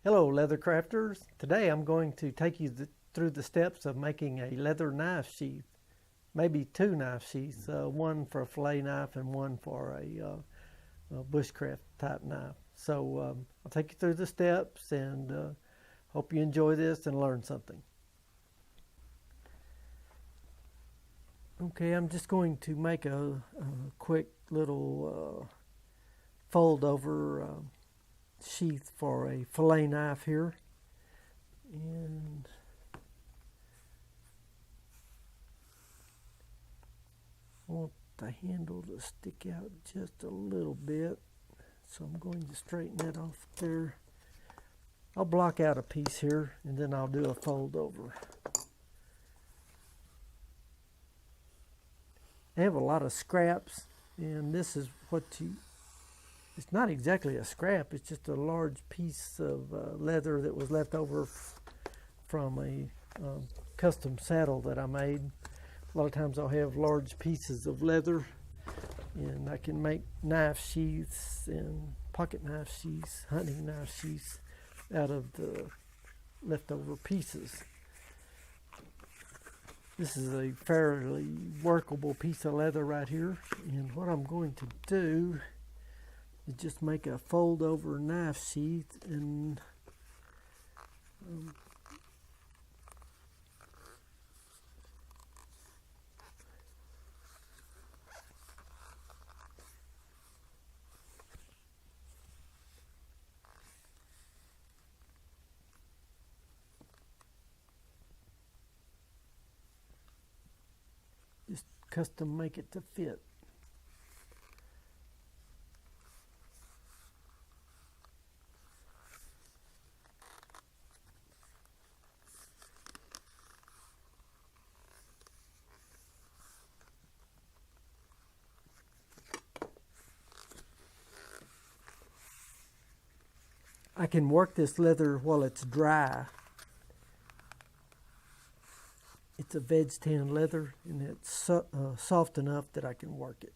Hello leather crafters. Today I'm going to take you through the steps of making a leather knife sheath. Maybe two knife sheaths, one for a fillet knife and one for a bushcraft type knife. So I'll take you through the steps and hope you enjoy this and learn something. Okay, I'm just going to make a quick little fold over sheath for a fillet knife here, and I want the handle to stick out just a little bit, so I'm going to straighten that off there. I'll block out a piece here and then I'll do a fold over. I have a lot of scraps, and this is what it's not exactly a scrap, it's just a large piece of leather that was left over from a custom saddle that I made. A lot of times I'll have large pieces of leather, and I can make knife sheaths and pocket knife sheaths, hunting knife sheaths out of the leftover pieces. This is a fairly workable piece of leather right here, and what I'm going to do is just make a fold over knife sheath and just custom make it to fit. I can work this leather while it's dry. It's a veg tan leather, and it's soft enough that I can work it.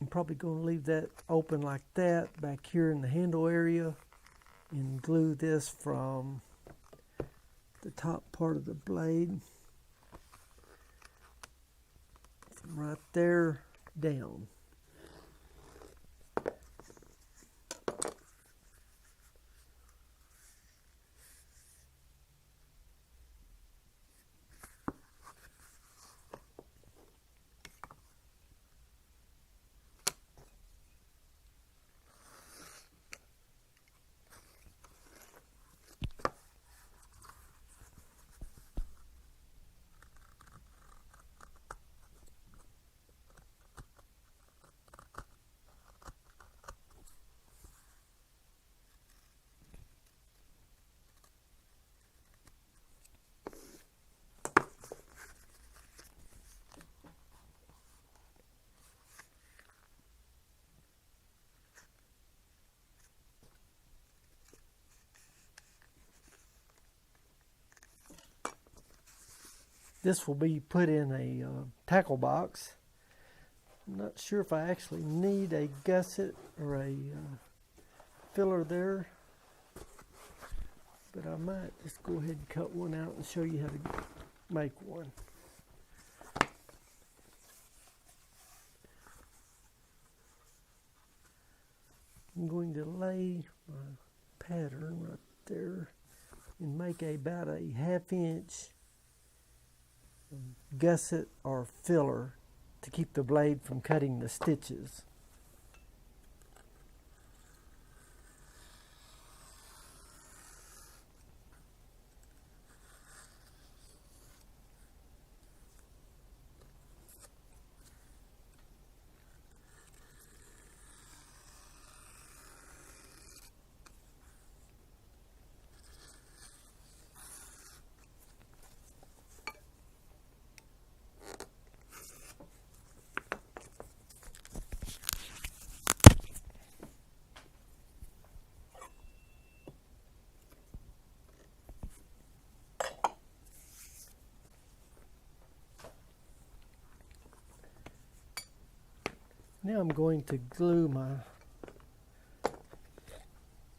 I'm probably going to leave that open like that back here in the handle area and glue this from the top part of the blade from right there down. This will be put in a tackle box. I'm not sure if I actually need a gusset or a filler there, but I might just go ahead and cut one out and show you how to make one. I'm going to lay my pattern right there and make about a 1/2 inch gusset or filler to keep the blade from cutting the stitches. Now I'm going to glue my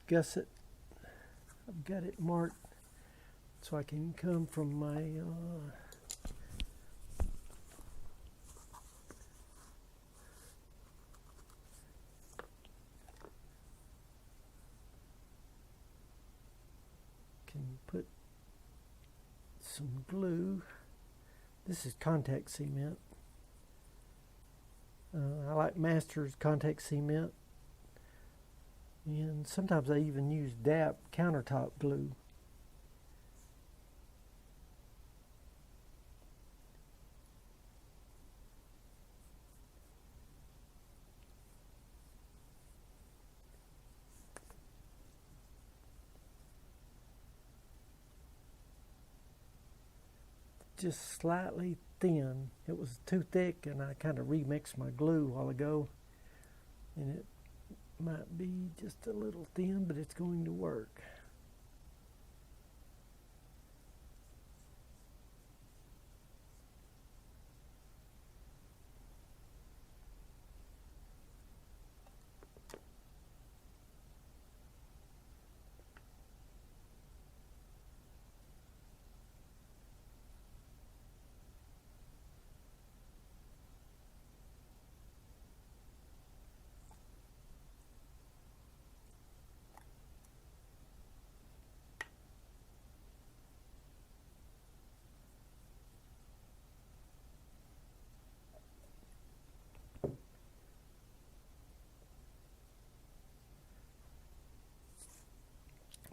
gusset. I've got it marked so I can come from my can put some glue. This is contact cement. I like Master's contact cement, and sometimes I even use DAP countertop glue. Just slightly thin. It was too thick, and I kind of remixed my glue a while ago, and it might be just a little thin, but it's going to work.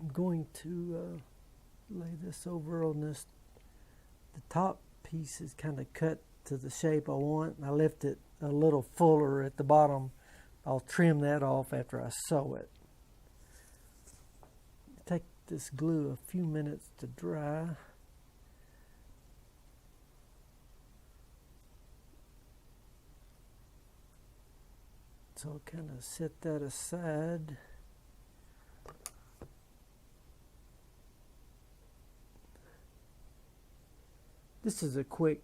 I'm going to lay this over on this. The top piece is kind of cut to the shape I want. I left it a little fuller at the bottom. I'll trim that off after I sew it. Take this glue a few minutes to dry. So I'll kind of set that aside. This is a quick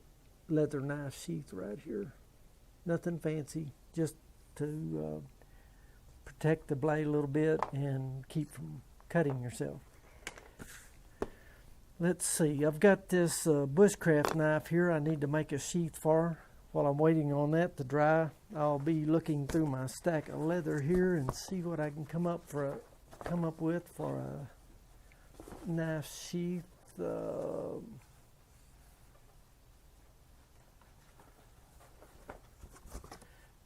leather knife sheath right here. Nothing fancy, just to protect the blade a little bit and keep from cutting yourself. Let's see, I've got this bushcraft knife here I need to make a sheath for. While I'm waiting on that to dry, I'll be looking through my stack of leather here and see what I can come up with for a knife sheath.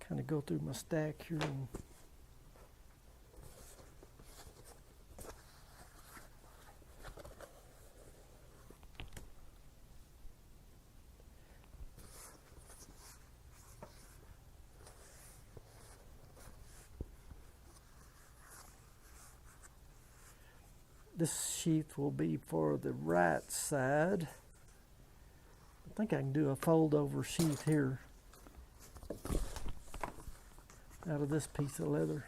Kind of go through my stack here and this sheath will be for the right side. I think I can do a fold over sheath here out of this piece of leather.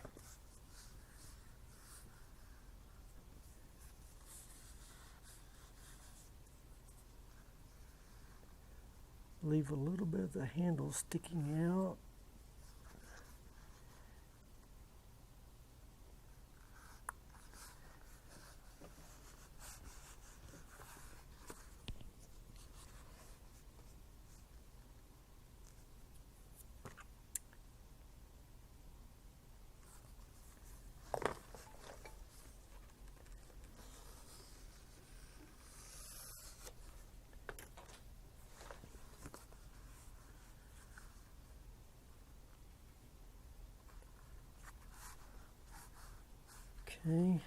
Leave a little bit of the handle sticking out. Okay.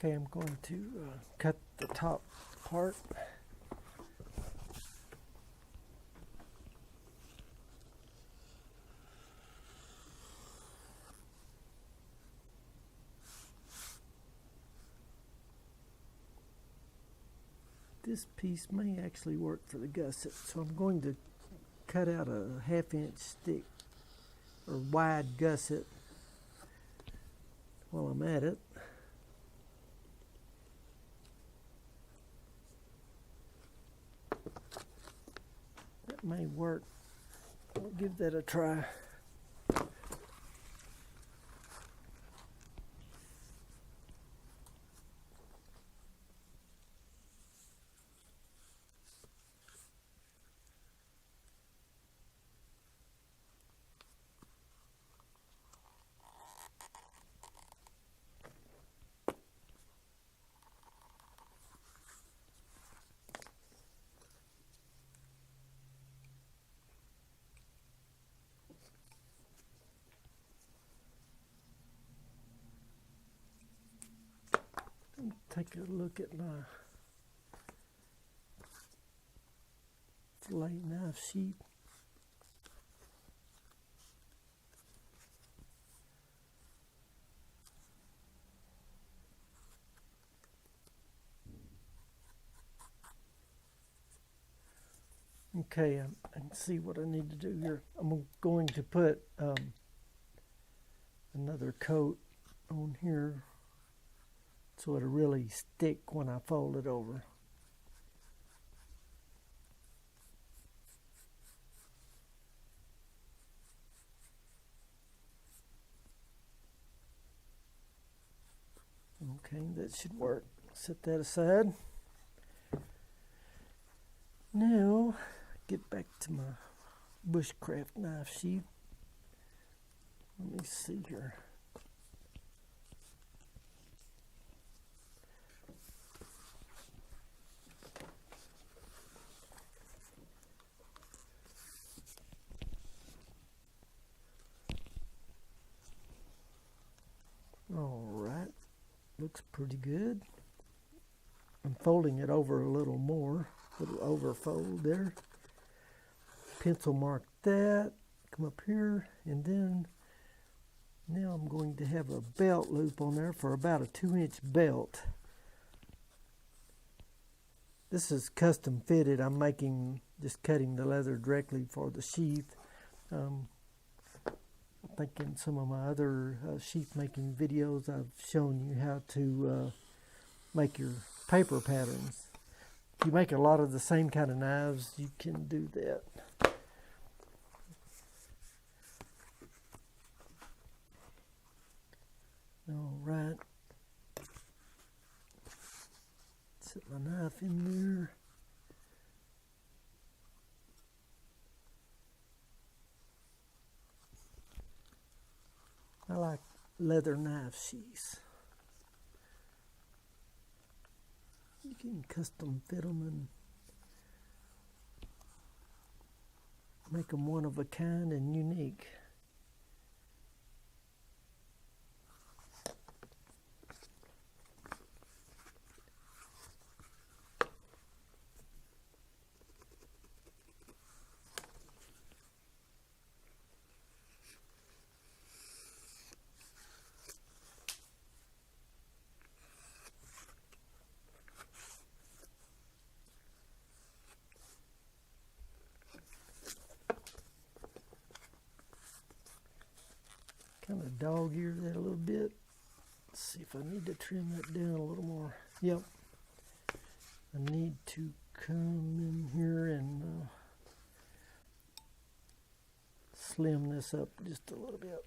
Okay, I'm going to cut the top part. this piece may actually work for the gusset, so I'm going to cut out a 1/2 inch thick or wide gusset while I'm at it. That may work. I'll give that a try. Take a look at my filet knife sheath. Okay, I can see what I need to do here. I'm going to put another coat on here so it'll really stick when I fold it over. Okay, that should work. Set that aside. Now, get back to my bushcraft knife sheath. Let me see here. Alright, looks pretty good. I'm folding it over a little more, little overfold there. Pencil mark that, come up here, and then now I'm going to have a belt loop on there for about a 2-inch belt. This is custom fitted. I'm just cutting the leather directly for the sheath. I think in some of my other sheath making videos I've shown you how to make your paper patterns. If you make a lot of the same kind of knives, you can do that. Alright. Set my knife in there. I like leather knife sheaths. You can custom fit them and make them one of a kind and unique. Kind of dog-ear that a little bit. Let's see if I need to trim that down a little more. Yep. I need to come in here and slim this up just a little bit.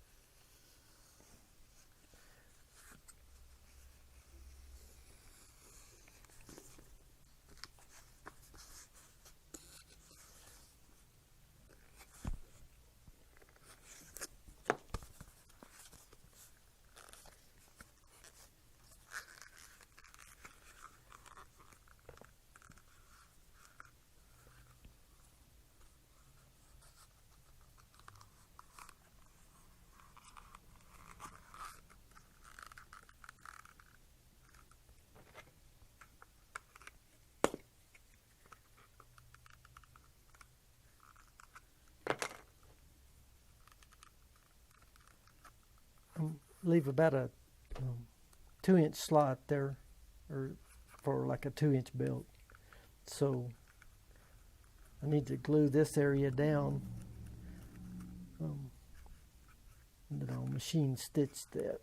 Leave about a 2-inch slot there, or for like a 2-inch belt. So I need to glue this area down. And then I'll machine stitch that.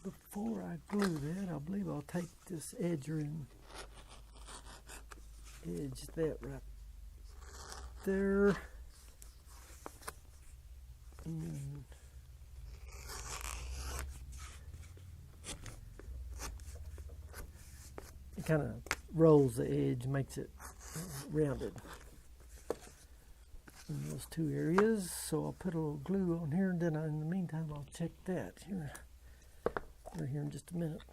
Before I glue that, I believe I'll take this edger and edge that right there. And it kind of rolls the edge, makes it rounded in those two areas. So I'll put a little glue on here, and then in the meantime I'll check that here. We're here in just a minute.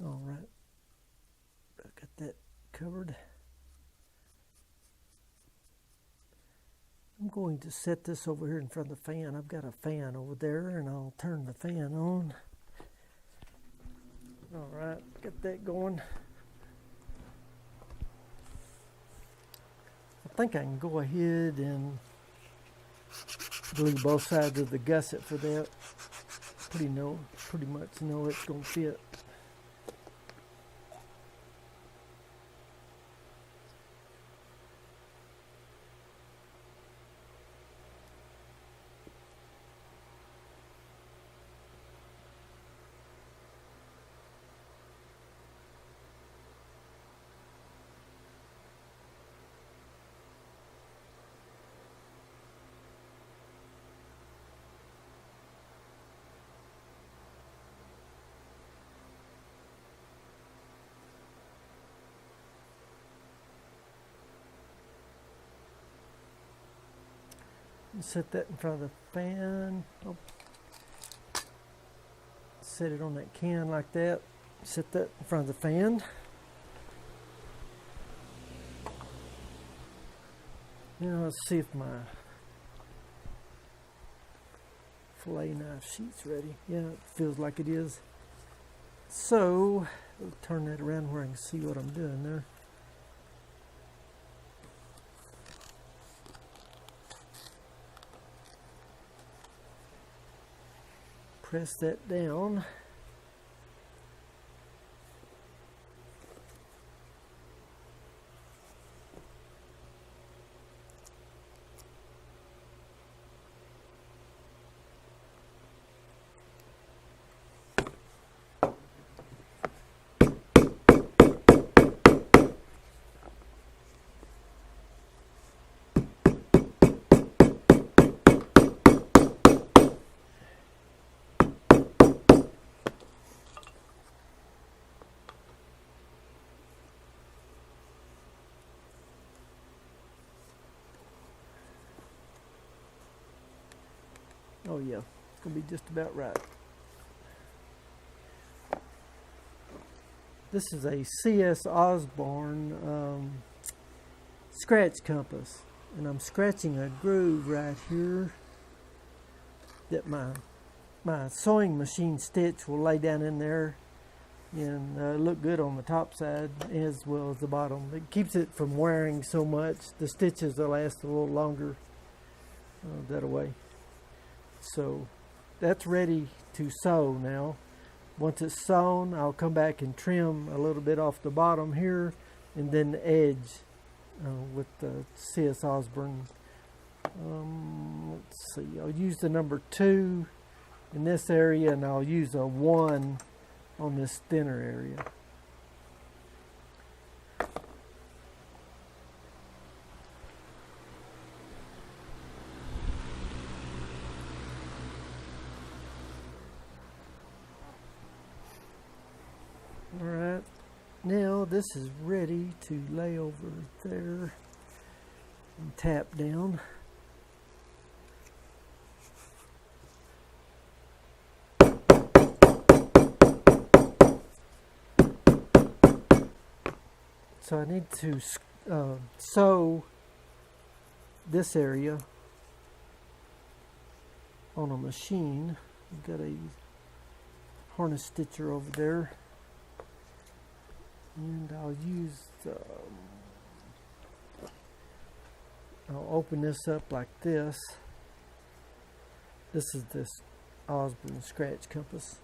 All right, I got that covered. I'm going to set this over here in front of the fan. I've got a fan over there, and I'll turn the fan on. All right, get that going. I think I can go ahead and glue both sides of the gusset for that. Pretty much know it's going to fit. Set that in front of the fan. Oh. Set it on that can like that. Set that in front of the fan. Now let's see if my filet knife sheet's ready. Yeah, it feels like it is. So I'll turn that around where I can see what I'm doing there. Press that down. Oh yeah, it's gonna be just about right. This is a C.S. Osborne scratch compass, and I'm scratching a groove right here that my sewing machine stitch will lay down in there and look good on the top side as well as the bottom. It keeps it from wearing so much. The stitches will last a little longer that way. So that's ready to sew now. Once it's sewn, I'll come back and trim a little bit off the bottom here, and then the edge with the C.S. Osborne. Let's see, I'll use the number 2 in this area, and I'll use a 1 on this thinner area. Alright, now this is ready to lay over there and tap down. So I need to sew this area on a machine. I've got a harness stitcher over there, and I'll open this up like this. This is this Osborne scratch compass.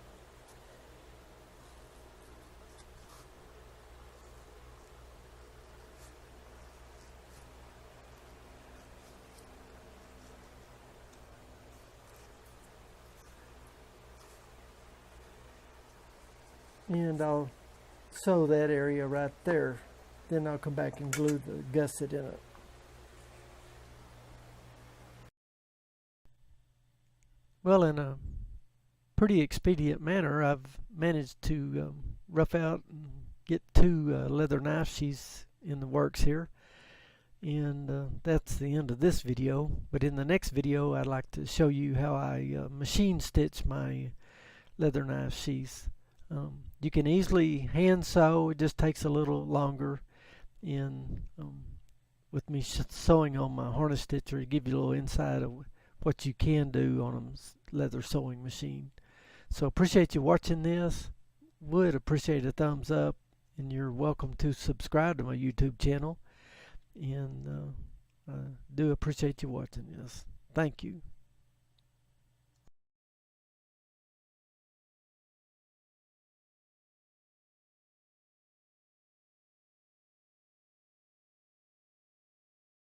And I'll sew that area right there. Then I'll come back and glue the gusset in it. Well, in a pretty expedient manner, I've managed to rough out and get 2 leather knife sheaths in the works here. And that's the end of this video. But in the next video, I'd like to show you how I machine stitch my leather knife sheaths. You can easily hand sew. It just takes a little longer. And with me sewing on my harness stitcher, it gives you a little insight of what you can do on a leather sewing machine. So appreciate you watching this. Would appreciate a thumbs up, and you're welcome to subscribe to my YouTube channel. And I do appreciate you watching this. Thank you.